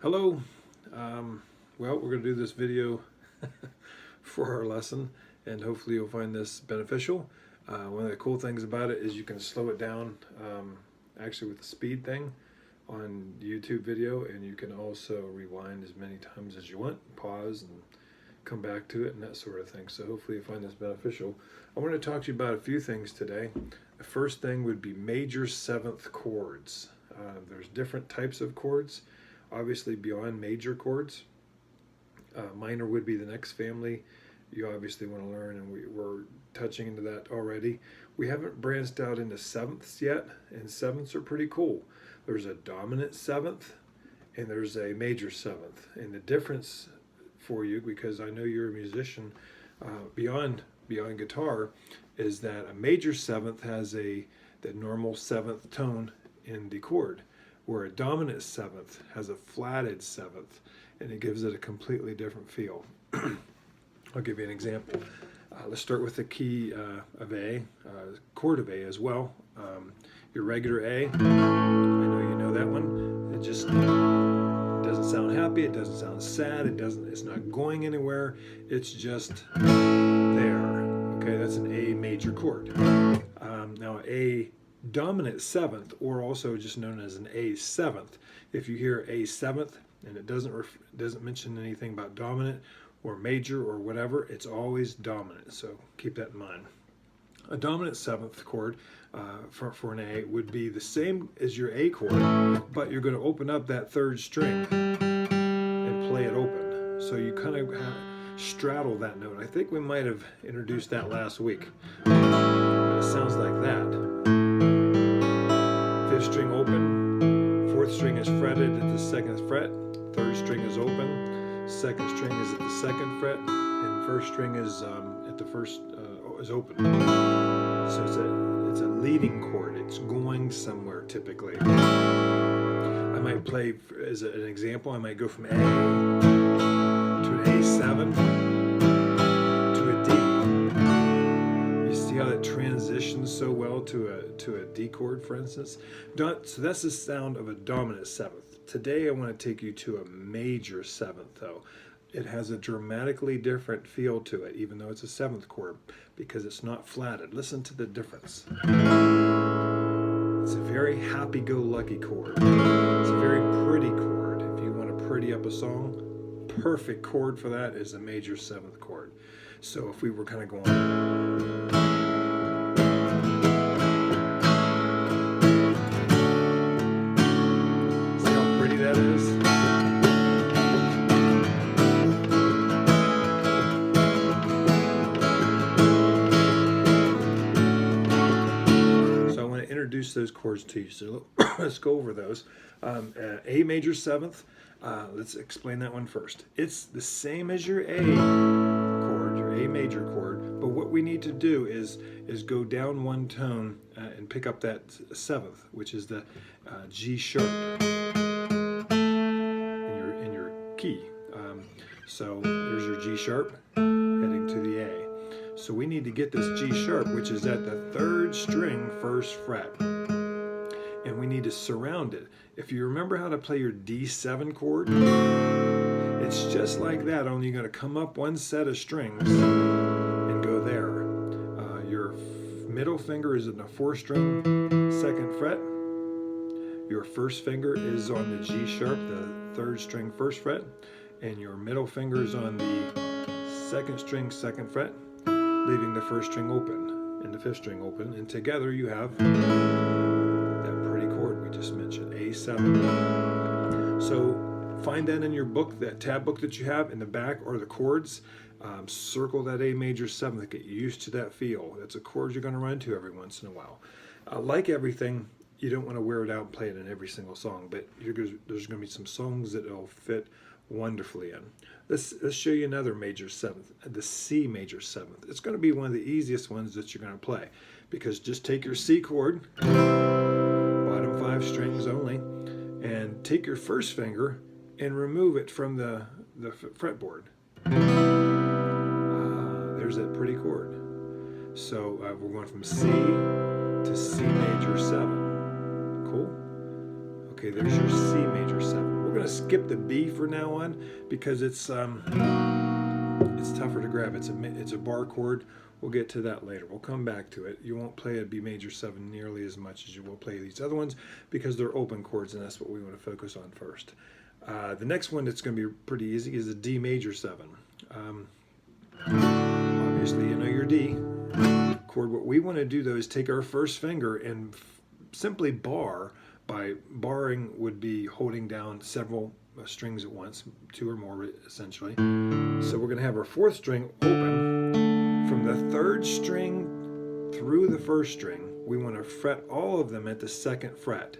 Hello. Well, we're going to do this video for our lesson, and hopefully you'll find this beneficial. One of the cool things about it is you can slow it down, actually with the speed thing on YouTube video, and you can also rewind as many times as you want, pause and come back to it and that sort of thing. So hopefully you find this beneficial. I want to talk to you about a few things today. The first thing would be major seventh chords. There's different types of chords, obviously beyond major chords. Minor would be the next family you obviously want to learn, and we're touching into that already. We haven't branched out into sevenths yet, and sevenths are pretty cool. There's a dominant seventh and there's a major seventh, and the difference for you, because I know you're a musician beyond guitar, is that a major seventh has the normal seventh tone in the chord, where a dominant seventh has a flatted seventh, and it gives it a completely different feel. I'll give you an example. Let's start with the key of A, chord of A as well. Your regular A, I know you know that one. It just doesn't sound happy, it doesn't sound sad, it's not going anywhere, it's just there. Okay, that's an A major chord. Now A dominant seventh, or also just known as an A seventh. If you hear A seventh and it doesn't mention anything about dominant or major or whatever, it's always dominant. So keep that in mind. A dominant seventh chord for an A would be the same as your A chord, but you're going to open up that third string and play it open. So you kind of straddle that note. I think we might have introduced that last week. It sounds like that. Fifth string open, fourth string is fretted at the second fret, third string is open, second string is at the second fret, and first string is at the first is open. So it's a leading chord. It's going somewhere typically. I might play as an example. I might go from A to an A7 to a D. You see how that transitions so well to a D chord, for instance? So that's the sound of a dominant seventh. Today I want to take you to a major seventh, though. It has a dramatically different feel to it, even though it's a seventh chord, because it's not flatted. Listen to the difference. It's a very happy-go-lucky chord. It's a very pretty chord. If you want to pretty up a song, perfect chord for that is a major seventh chord. So if we were kind of going... introduce those chords to you, so let's go over those. A major seventh, let's explain that one first. It's the same as your A chord, your A major chord, but what we need to do is go down one tone and pick up that seventh, which is the G sharp in your key. So there's your G sharp heading to the A. So we need to get this G sharp, which is at the third string first fret, and we need to surround it. If you remember how to play your D7 chord, it's just like that, only you're going to come up one set of strings and go there. Your middle finger is in the fourth string second fret. Your first finger is on the G sharp, the third string first fret, and your middle finger is on the second string second fret, leaving the first string open and the fifth string open, and together you have that pretty chord we just mentioned, A7. So find that in your book, that tab book that you have in the back, or the chords. Circle that A major seventh, get used to that feel. That's a chord you're going to run to every once in a while. Like everything, you don't want to wear it out and play it in every single song, but there's going to be some songs that it'll fit wonderfully in. Let's show you another major seventh, the C major seventh. It's going to be one of the easiest ones that you're going to play, because just take your C chord, bottom 5 strings only, and take your first finger and remove it from the fretboard. There's that pretty chord. So we're going from C to C major 7. Cool? Okay, there's your C major 7. We're going to skip the B for now on because it's tougher to grab. It's a bar chord. We'll get to that later. We'll come back to it. You won't play a B major 7 nearly as much as you will play these other ones because they're open chords, and that's what we want to focus on first. The next one that's going to be pretty easy is a D major 7. Obviously, you know your D chord. What we want to do, though, is take our first finger and simply bar. By barring would be holding down several strings at once, 2 or more essentially. So we're going to have our 4th string open. From the 3rd string through the 1st string, we want to fret all of them at the 2nd fret.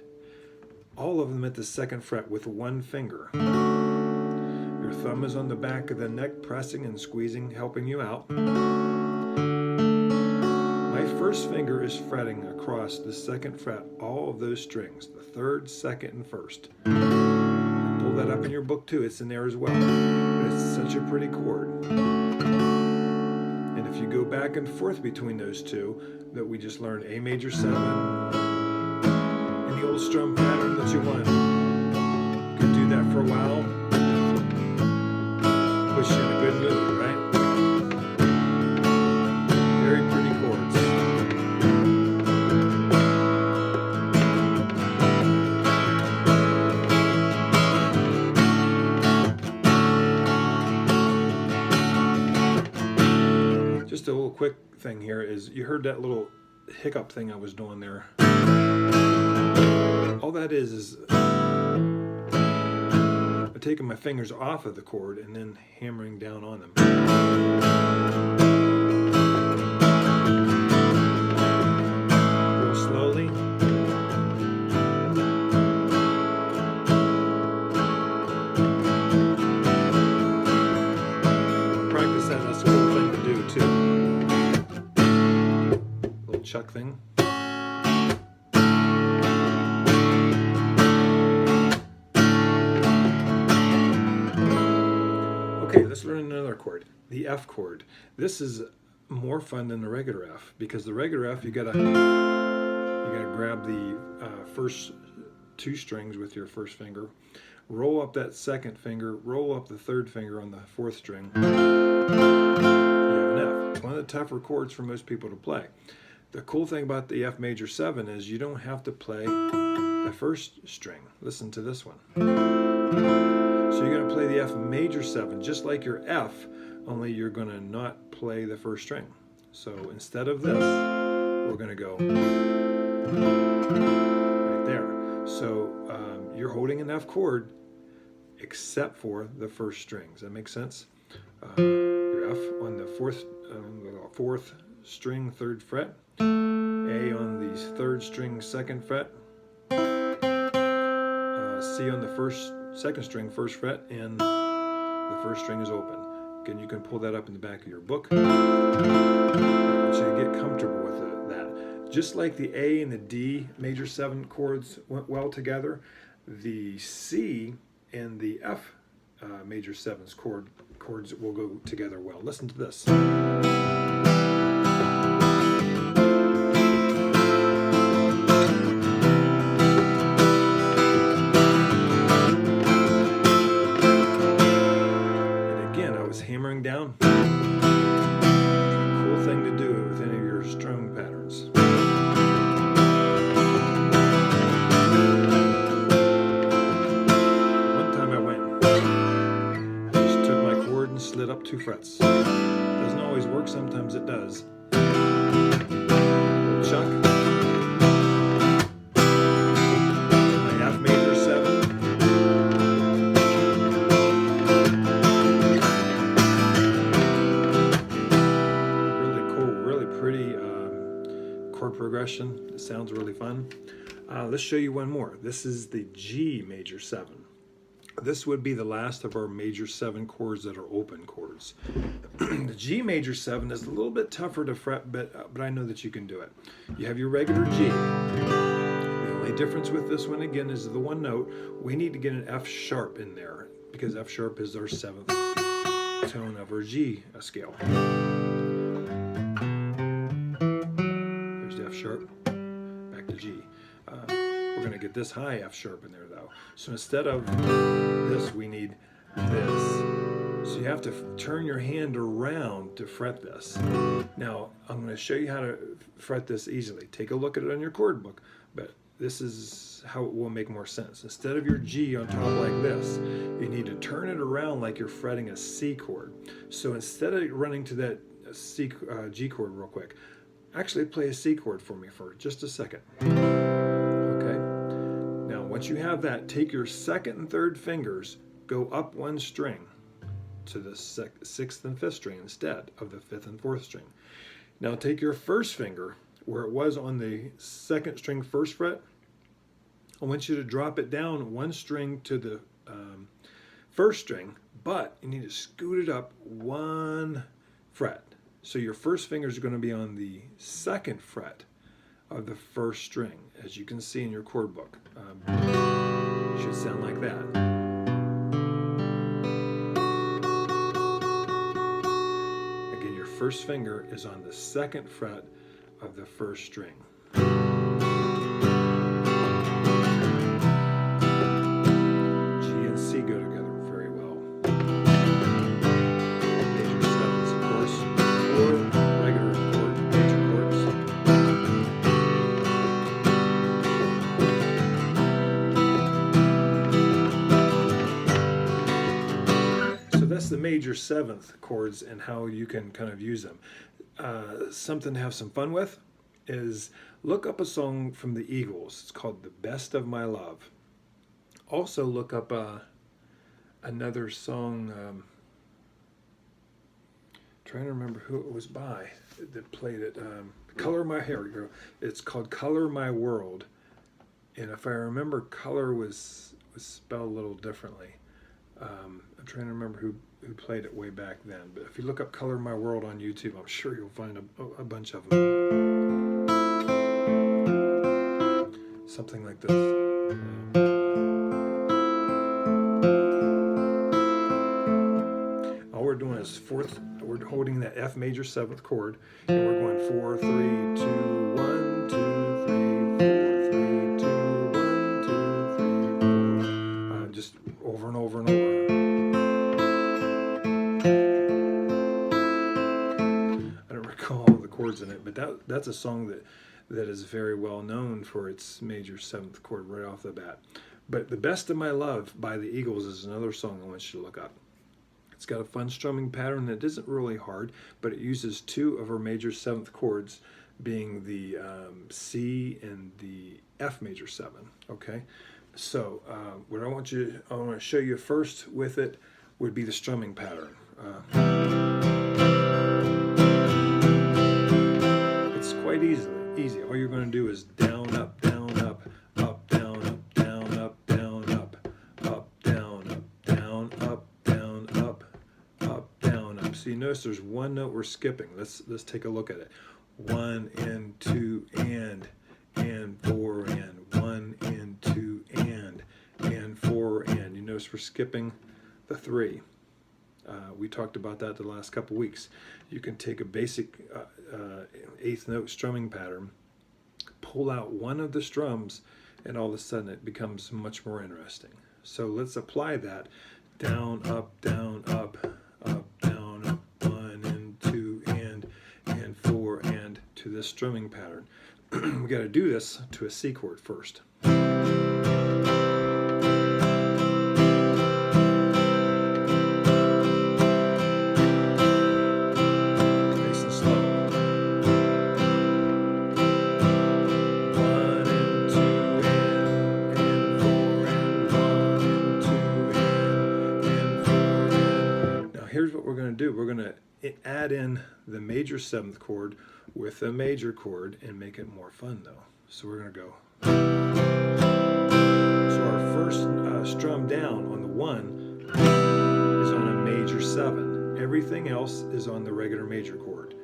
All of them at the 2nd fret with 1 finger. Your thumb is on the back of the neck, pressing and squeezing, helping you out. My first finger is fretting across the 2nd fret, all of those strings, the 3rd, 2nd, and 1st. Pull that up in your book too, it's in there as well. But it's such a pretty chord. And if you go back and forth between those two that we just learned, A major 7, any old strum pattern that you want, you can do that for a while. Push you in a good mood, right? Very pretty chords. Just a little quick thing here is you heard that little hiccup thing I was doing there. All that is I'm taking my fingers off of the chord and then hammering down on them. Real slowly. Practice that, that's a cool thing to do too. Little chuck thing. Okay, let's learn another chord, the F chord. This is more fun than the regular F because the regular F you gotta grab the first 2 strings with your first finger, roll up that 2nd finger, roll up the 3rd finger on the 4th string. You have an F. It's one of the tougher chords for most people to play. The cool thing about the F major 7 is you don't have to play the 1st string. Listen to this one. So you're going to play the F major 7 just like your F, only you're going to not play the 1st string. So instead of this, we're going to go right there. So you're holding an F chord except for the 1st string. Does that make sense? Your F on the 4th string 3rd fret, A on the 3rd string 2nd fret, C on the 2nd string 1st fret, and the 1st string is open. Again, you can pull that up in the back of your book. I want you to get comfortable with that. Just like the A and the D major 7 chords went well together, the C and the F major 7's chords will go together well. Listen to this. Hammering down. Cool thing to do with any of your strumming patterns. One time I just took my chord and slid up 2 frets. Doesn't always work, sometimes it does. Chuck. My F major 7. Chord progression. It sounds really fun. Let's show you one more. This is the G major 7. This would be the last of our major 7 chords that are open chords. The G major 7 is a little bit tougher to fret, but I know that you can do it. You have your regular G. The only difference with this one again is the one note. We need to get an F sharp in there because F sharp is our 7th tone of our G scale. F sharp, back to G. We're going to get this high F sharp in there though. So instead of this, we need this. So you have to turn your hand around to fret this. Now, I'm going to show you how to fret this easily. Take a look at it on your chord book, but this is how it will make more sense. Instead of your G on top like this, you need to turn it around like you're fretting a C chord. So instead of running to that G chord real quick, actually play a C chord for me for just a second. Okay? Now, once you have that, take your second and third fingers, go up one string to the sixth and fifth string instead of the fifth and fourth string. Now take your first finger where it was on the second string first fret. I want you to drop it down one string to the first string, but you need to scoot it up one fret. So your first finger is going to be on the second fret of the first string, as you can see in your chord book. Should sound like that. First finger is on the second fret of the first string. G and C go together very well. Major sevens, of course, or regular chord, major chords. So that's the major seventh chords and how you can kind of use them. Something to have some fun with is look up a song from the Eagles. It's called The Best of My Love. Also look up another song, trying to remember who it was by that played it. Here we go. It's called Color My World. And if I remember, color was spelled a little differently. I'm trying to remember who played it way back then. But if you look up Color My World on YouTube, I'm sure you'll find a bunch of them. Something like this. All we're doing is we're holding that F major seventh chord, and we're going 4, 3, 2, 1, 2, 3, 4, 3, 2, 1, 2, 3, 4. Just over and over and over. In it, but that's a song that is very well known for its major seventh chord right off the bat. But The Best of My Love by the Eagles is another song I want you to look up. It's got a fun strumming pattern that isn't really hard, but it uses two of our major seventh chords, being the C and the F major seven. Okay, so what I want to show you first with it would be the strumming pattern. Quite easy. All you're going to do is down, up, down, up, up, down, up, down, up, down, up, up, down, up, down, up, down, up, up, down, up. So you notice there's one note we're skipping. Let's take a look at it. 1 and 2 and 4 and 1 and 2 and 4 and. You notice we're skipping the 3. We talked about that the last couple weeks. You can take a basic eighth note strumming pattern, pull out one of the strums, and all of a sudden it becomes much more interesting. So let's apply that down, up, down, up, up, down, up, 1 and 2 and 4 and to this strumming pattern. We got to do this to a C chord first. Here's what we're going to do. We're going to add in the major seventh chord with a major chord and make it more fun though. So we're going to go. So our first strum down on the 1 is on a major 7. Everything else is on the regular major chord.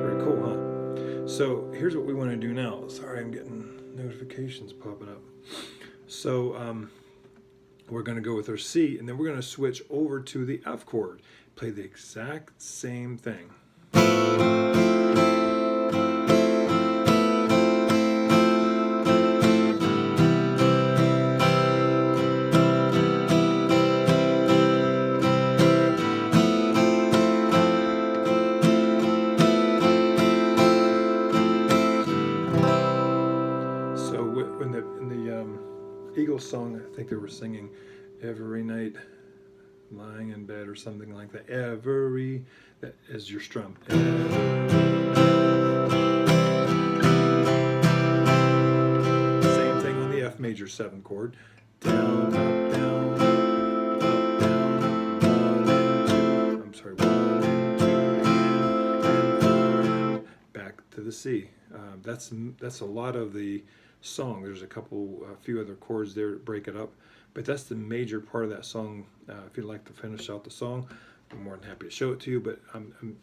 Very cool, huh? now. Sorry, I'm getting notifications popping up. So we're going to go with our C, and then we're going to switch over to the F chord. Play the exact same thing. Eagles song, I think they were singing every night lying in bed or something like that. That is your strum. Same thing on the F major 7th chord. Down, up, down, up, down, 1 and 2. I'm sorry, 1 and 2 and 4 and back to the C. That's a lot of the song. There's a few other chords there to break it up, but that's the major part of that song. If you'd like to finish out the song, I'm more than happy to show it to you, but I'm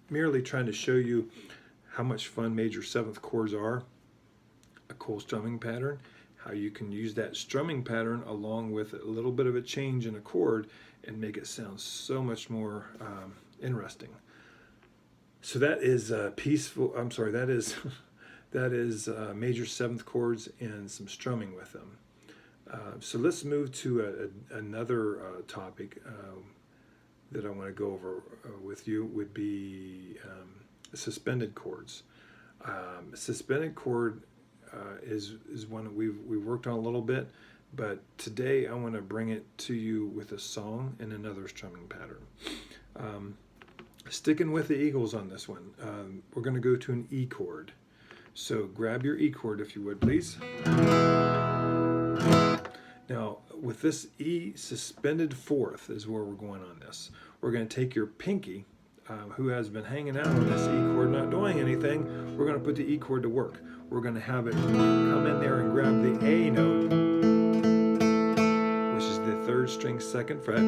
merely trying to show you how much fun major 7th chords are, a cool strumming pattern, how you can use that strumming pattern along with a little bit of a change in a chord and make it sound so much more interesting. So that is that is major 7th chords and some strumming with them. So let's move to another topic that I want to go over with you would be suspended chords. Suspended chord is one that we've worked on a little bit, but today I want to bring it to you with a song and another strumming pattern. Sticking with the Eagles on this one, we're going to go to an E chord. So grab your E chord if you would, please. Now, with this E suspended 4th is where we're going on this. We're going to take your pinky, who has been hanging out on this E chord, not doing anything. We're going to put the E chord to work. We're going to have it come in there and grab the A note, which is the 3rd string 2nd fret.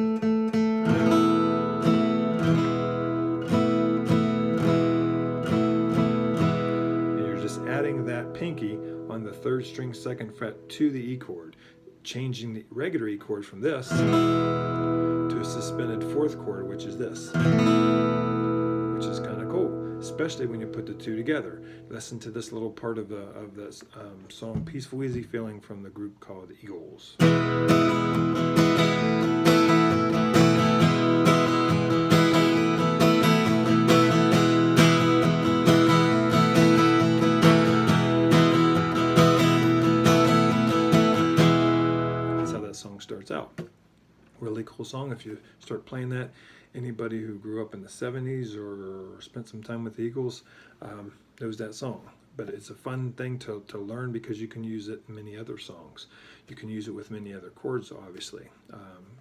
Adding that pinky on the 3rd string 2nd fret to the E chord, changing the regular E chord from this to a suspended 4th chord, which is this, which is kind of cool, especially when you put the two together. Listen to this little part of this song, Peaceful Easy Feeling, from the group called Eagles. Starts out. Really cool song. If you start playing that, anybody who grew up in the 70s or spent some time with the Eagles knows that song. But it's a fun thing to learn because you can use it in many other songs. You can use it with many other chords, obviously.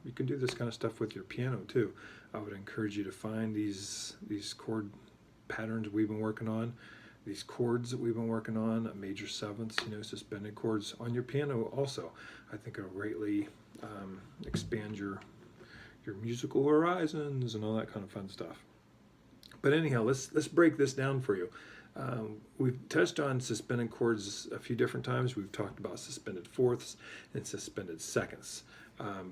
You can do this kind of stuff with your piano too. I would encourage you to find these chord patterns we've been working on, these chords that we've been working on, major 7ths, suspended chords on your piano also. I think it'll greatly expand your musical horizons and all that kind of fun stuff. But anyhow, let's break this down for you. We've touched on suspended chords a few different times. We've talked about suspended 4ths and suspended 2nds.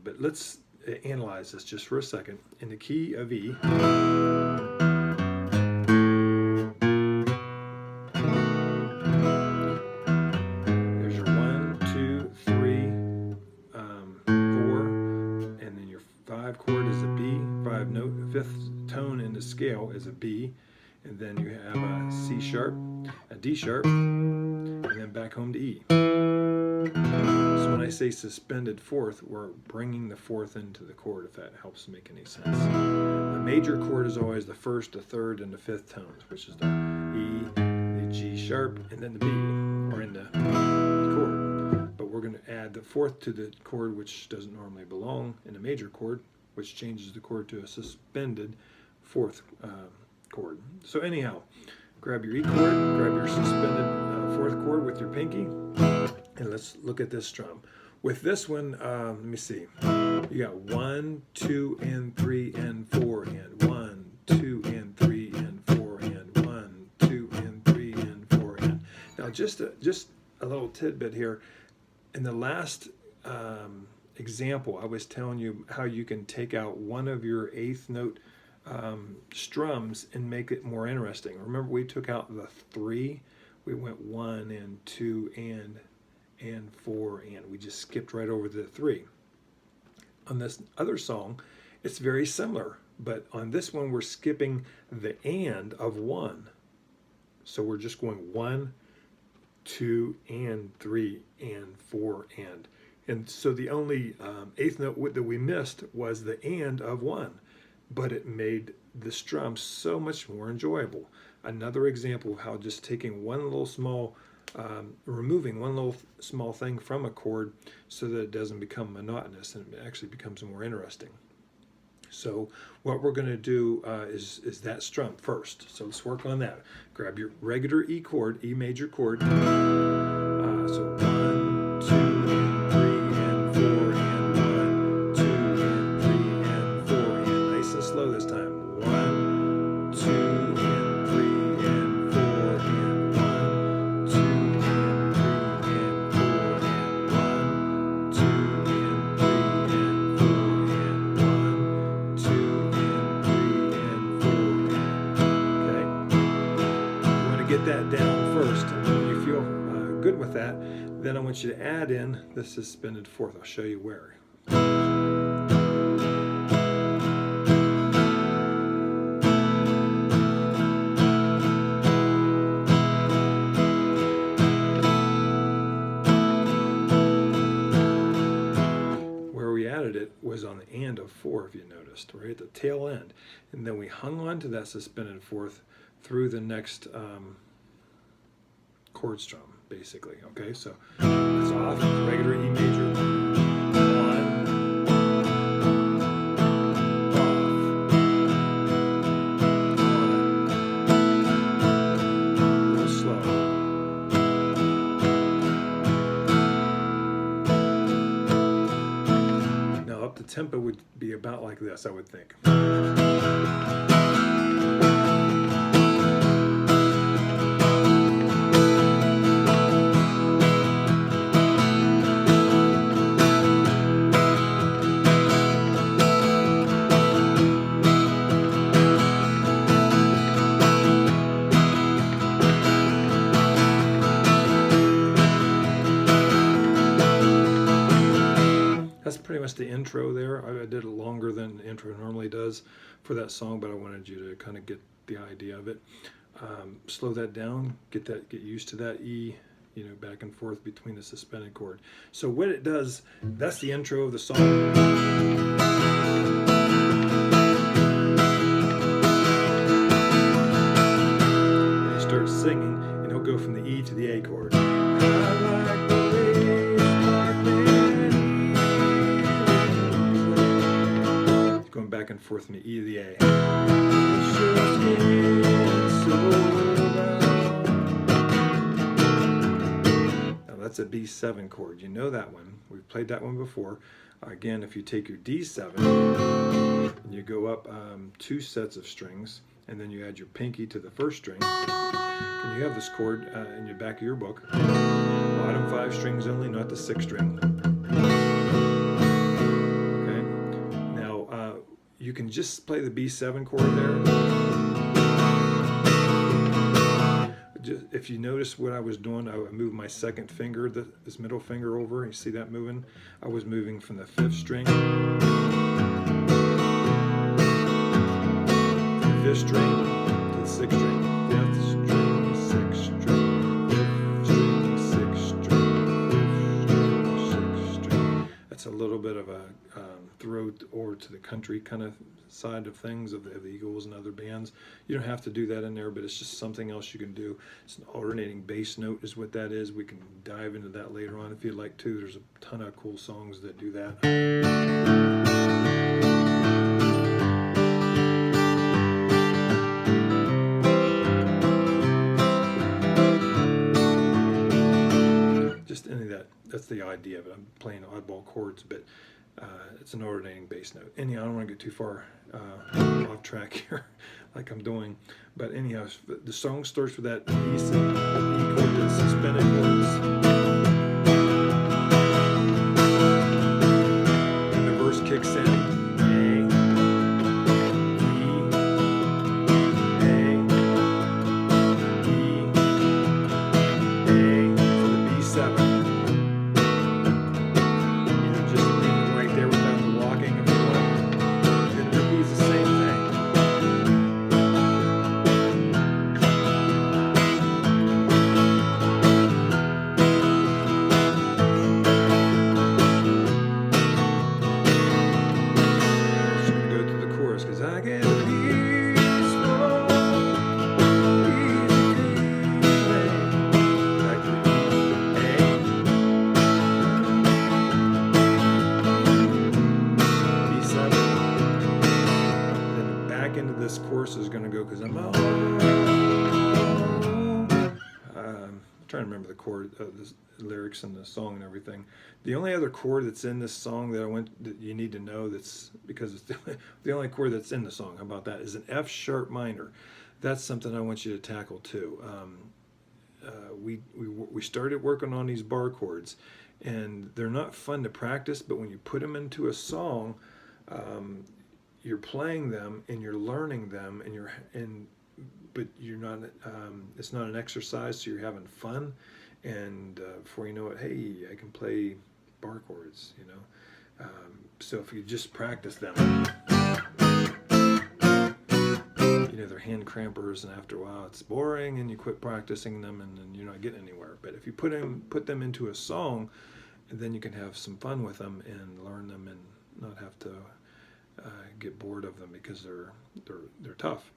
But let's analyze this just for a second. In the key of E, there's your 1, 2, 3, 4, and then your 5 chord is a B, 5 note, 5th tone in the scale is a B, and then you have a C sharp, a D sharp, and then back home to E. So when I say suspended 4th, we're bringing the 4th into the chord, if that helps make any sense. A major chord is always the 1st, the 3rd, and the 5th tones, which is the E, the G sharp, and then the B, or in the E chord. But we're going to add the 4th to the chord, which doesn't normally belong in a major chord, which changes the chord to a suspended 4th chord. So anyhow, grab your E chord, grab your suspended 4th chord with your pinky, and let's look at this strum. With this one, let me see. You got 1, 2, and 3, and 4, and 1, 2, and 3, and 4, and 1, 2, and 3, and 4, and. Now just a little tidbit here. In the last example, I was telling you how you can take out one of your eighth note strums and make it more interesting. Remember, we took out the 3. We went 1 and 2 and 4, and we just skipped right over the 3. On this other song, it's very similar, but on this one we're skipping the and of 1. So we're just going 1, 2, and 3, and 4, and so the only eighth note that we missed was the and of 1, but it made the strum so much more enjoyable. Another example of how just taking one little small, removing one little small thing from a chord so that it doesn't become monotonous and it actually becomes more interesting. So what we're going to do is that strum first. So let's work on that. Grab your regular E chord, E major chord. So 1, 2, and 3, and 4, and 1, 2, and 3, and 4, and nice and slow this time. 1, 2, and 3, and 4, and 1, 2, and 3, and 4, and 1, 2, and 3, and 4, and 1, 2, and 3, and 4. Okay. You want to get that down first, and when you feel good with that, then I want you to add in the suspended fourth. I'll show you where. Where we added it was on the and of 4, if you noticed, right at the tail end. And then we hung on to that suspended fourth through the next chord strum, basically. Okay, so it's off, it's regular E major, 1, off, 1, real slow. Now up the tempo would be about like this, I would think. That's pretty much the intro there. I did it longer than the intro normally does for that song, but I wanted you to kind of get the idea of it. Slow that down, get used to that E, you know, back and forth between the suspended chord. So what it does, that's the intro of the song. And he starts singing, and he'll go from the E to the A chord. Going back and forth from the E to the A. Now that's a B7 chord. You know that one. We've played that one before. Again, if you take your D7 and you go up 2 sets of strings, and then you add your pinky to the first string, and you have this chord in your back of your book. Bottom 5 strings only, not the 6th string. You can just play the B7 chord there. If you notice what I was doing, I moved my second finger, this middle finger over. You see that moving? I was moving from the 5th string to the 5th string to the 6th string. 5th string, 6th string, 5th string, 6th string, 5th string, 6th string. That's a little bit of a throat or to the country kind of side of things of the Eagles and other bands. You don't have to do that in there, but it's just something else you can do. It's an alternating bass note is what that is. We can dive into that later on if you'd like to. There's a ton of cool songs that do that. Just any of that. That's the idea of it. I'm playing oddball chords, but it's an alternating bass note. Anyhow, I don't want to get too far off track here. like I'm doing. But anyhow, the song starts with that E chord, the suspended chords, and the verse kicks in. Into this chorus is going to go because I'm trying to remember the chord, the lyrics and the song and everything. The only other chord that's in this song that you need to know, that's because it's the only chord that's in the song. How about that? Is an F sharp minor. That's something I want you to tackle too. We started working on these bar chords, and they're not fun to practice, but when you put them into a song, you're playing them and you're learning them, but you're not. It's not an exercise, so you're having fun, and before you know it, hey, I can play bar chords. So if you just practice them, they're hand crampers, and after a while it's boring, and you quit practicing them, and then you're not getting anywhere. But if you put them into a song, then you can have some fun with them and learn them, and not have to get bored of them because they're tough.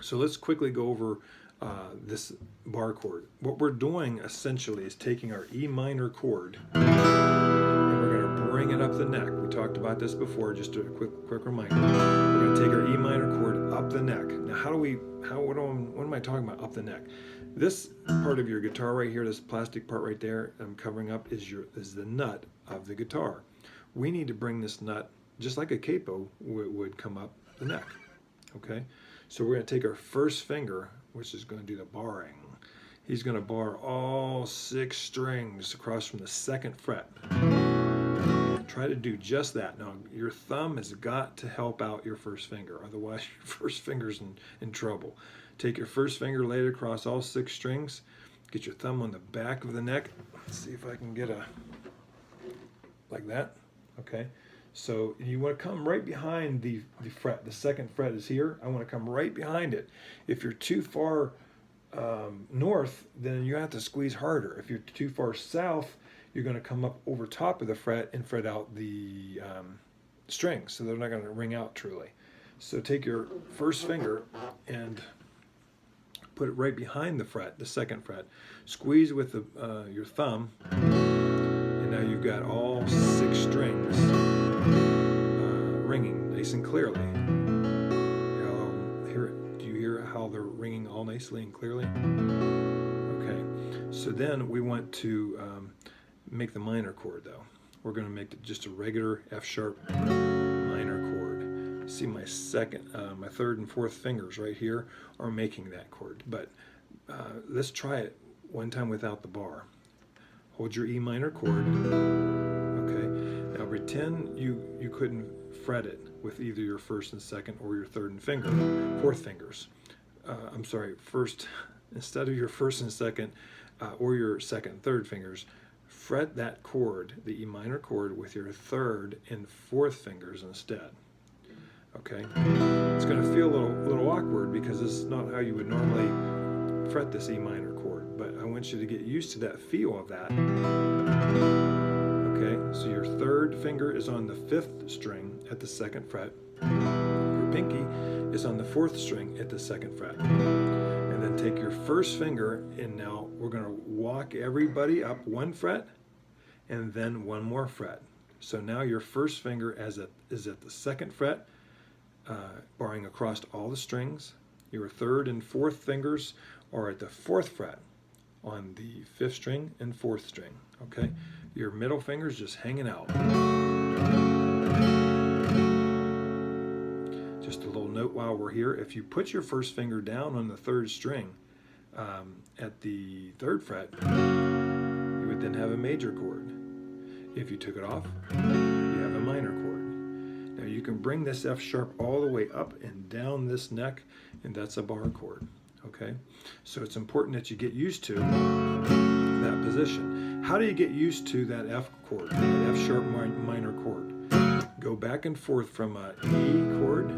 So let's quickly go over this bar chord. What we're doing essentially is taking our E minor chord and we're going to bring it up the neck. We talked about this before, just a quick reminder. We're going to take our E minor chord up the neck. Now what am I talking about up the neck? This part of your guitar right here, this plastic part right there I'm covering up, is the nut of the guitar. We need to bring this nut, just like a capo would come up the neck. Okay, so we're going to take our first finger, which is going to do the barring. He's going to bar all 6 strings across from the 2nd fret. Try to do just that. Now, your thumb has got to help out your first finger, otherwise your first finger's in trouble. Take your first finger, lay it across all 6 strings, get your thumb on the back of the neck. Let's see if I can get like that. Okay. So you want to come right behind the fret. The 2nd fret is here. I want to come right behind it. If you're too far north, then you have to squeeze harder. If you're too far south, you're going to come up over top of the fret and fret out the strings, so they're not going to ring out truly. So take your first finger and put it right behind the fret, the 2nd fret. Squeeze with your thumb, and now you've got all 6 strings ringing nice and clearly. Do you hear how they're ringing all nicely and clearly? Okay, so then we want to make the minor chord though. We're going to make it just a regular F sharp minor chord. See my 3rd and 4th fingers right here are making that chord. But let's try it one time without the bar. Hold your E minor chord. Okay. Now pretend you couldn't fret it with either your 1st and 2nd or your 3rd and 4th fingers. First, instead of your 1st and 2nd or your 2nd and 3rd fingers, fret that chord, the E minor chord, with your 3rd and 4th fingers instead. Okay? It's going to feel a little awkward because this is not how you would normally fret this E minor chord, but I want you to get used to that feel of that. Okay, so your 3rd finger is on the 5th string at the 2nd fret. Your pinky is on the 4th string at the 2nd fret. And then take your first finger, and now we're going to walk everybody up 1 fret and then 1 more fret. So now your first finger is at the 2nd fret, barring across all the strings. Your 3rd and 4th fingers are at the 4th fret on the 5th string and 4th string. Okay, your middle finger's just hanging out. Just a a little note while we're here. If you put your first finger down on the third string at the 3rd fret, you would then have a major chord. If you took it off, you have a minor chord. Now you can bring this F sharp all the way up and down this neck, and that's a barre chord. Okay, so it's important that you get used to that position. How do you get used to that F chord, that F sharp minor chord? Go back and forth from an E chord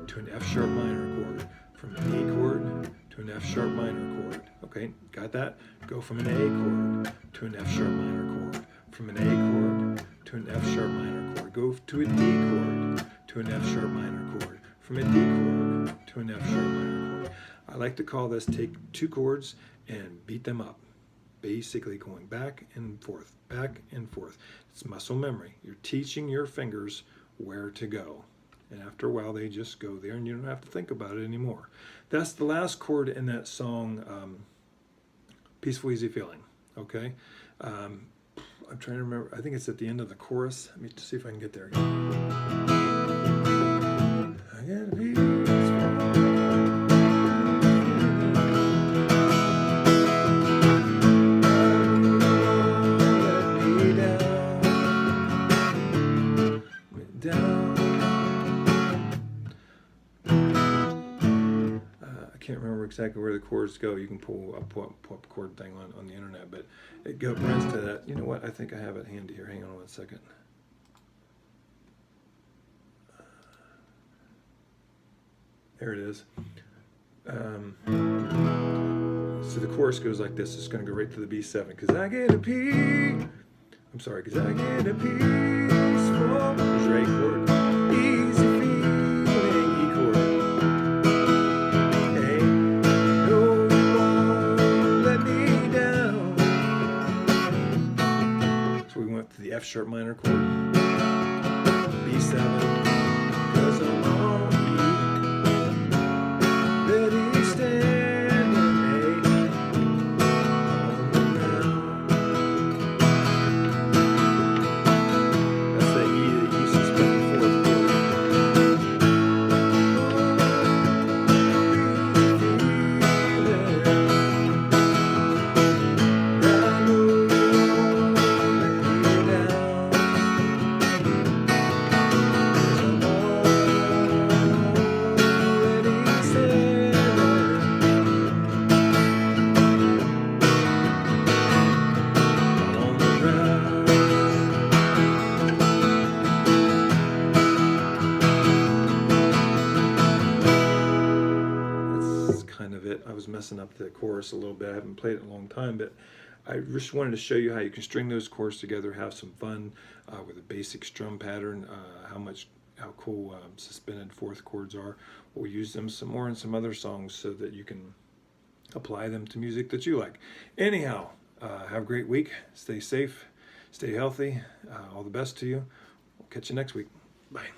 to an F sharp minor chord, from an E chord to an F sharp minor chord. Okay, got that? Go from an A chord to an F sharp minor chord, from an A chord to an F sharp minor chord. Go to a D chord to an F sharp minor chord, from a D chord to an F sharp minor chord. I like to call this take 2 chords and beat them up. Basically going back and forth, back and forth. It's muscle memory. You're teaching your fingers where to go. And after a while, they just go there and you don't have to think about it anymore. That's the last chord in that song, Peaceful, Easy Feeling. Okay? I'm trying to remember. I think it's at the end of the chorus. Let me see if I can get there again. I gotta be I can't remember exactly where the chords go. You can pull up chord thing on the internet, but it runs to that. You know what? I think I have it handy here. Hang on 1 second. There it is. So the chorus goes like this. It's going to go right to the B7. Because I get a P. I'm sorry. Because I get a peaceful. There's your A chord. Easy feeling. E chord. A. No, you won't let me down. So we went to the F sharp minor chord. B7. Because I'm on E. Ready, stand in A. That's the E that you used to spell the 4th chord. I know you won't let me down. Kind of it. I was messing up the chorus a little bit. I haven't played it in a long time, but I just wanted to show you how you can string those chords together, have some fun with a basic strum pattern, how cool suspended 4th chords are. We'll use them some more in some other songs so that you can apply them to music that you like. Anyhow, have a great week. Stay safe, stay healthy. All the best to you. We'll catch you next week. Bye.